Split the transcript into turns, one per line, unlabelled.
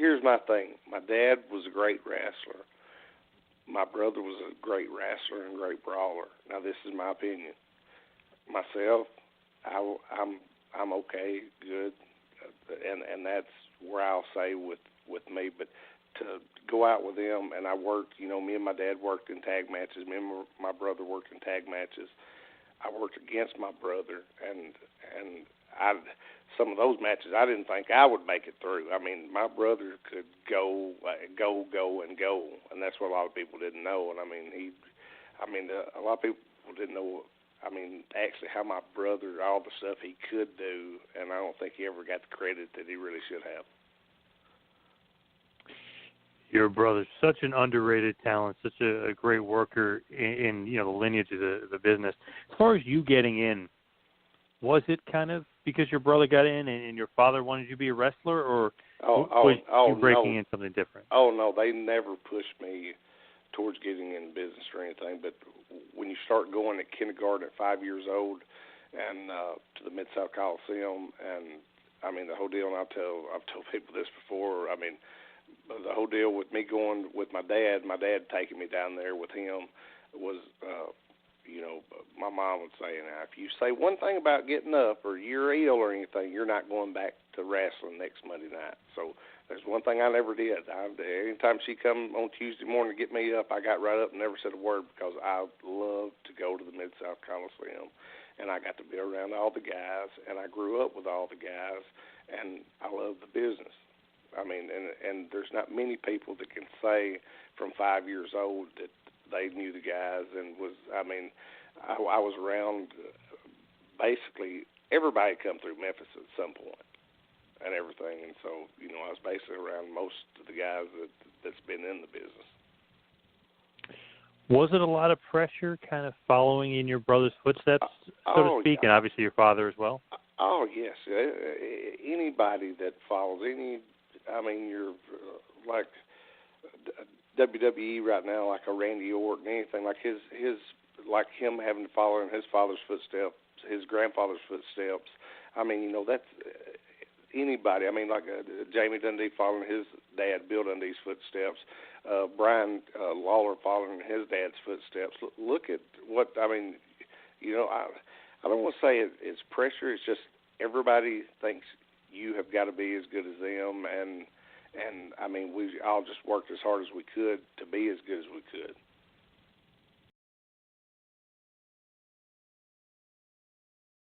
here's my thing. My dad was a great wrestler. My brother was a great wrestler and great brawler. Now, this is my opinion. Myself, I'm okay, good, and that's where I'll say with me. But to go out with them, and I worked, me and my dad worked in tag matches. Me and my brother worked in tag matches. I worked against my brother, and some of those matches I didn't think I would make it through. I mean, my brother could go, and that's what a lot of people didn't know. And a lot of people didn't know. Actually, how my brother, all the stuff he could do, and I don't think he ever got the credit that he really should have.
Your brother's such an underrated talent, such a great worker in the lineage of the business. As far as you getting in, was it kind of because your brother got in and your father wanted you to be a wrestler, or was you breaking in something different?
Oh, no, they never pushed me towards getting in business or anything. But when you start going to kindergarten at 5 years old and to the Mid-South Coliseum, and, the whole deal, and I've told people this before, the whole deal with me going with my dad taking me down there with him was, my mom would say, now, if you say one thing about getting up or you're ill or anything, you're not going back to wrestling next Monday night. So there's one thing I never did. Anytime she come on Tuesday morning to get me up, I got right up and never said a word because I loved to go to the Mid-South Coliseum, and I got to be around all the guys, and I grew up with all the guys, and I love the business. And there's not many people that can say from 5 years old that they knew the guys and I was around basically everybody come through Memphis at some point and everything. And so, I was basically around most of the guys that's been in the business.
Was it a lot of pressure kind of following in your brother's footsteps, so to speak,
yeah.
And obviously your father as well?
Oh, yes. Anybody that follows you're like WWE right now, like a Randy Orton, anything like his like him having to follow in his father's footsteps, his grandfather's footsteps. That's anybody. Like Jamie Dundee following his dad, Bill Dundee's footsteps. Brian Lawler following his dad's footsteps. Look at what I don't want to say it's pressure. It's just everybody thinks you have got to be as good as them, and we all just worked as hard as we could to be as good as we could.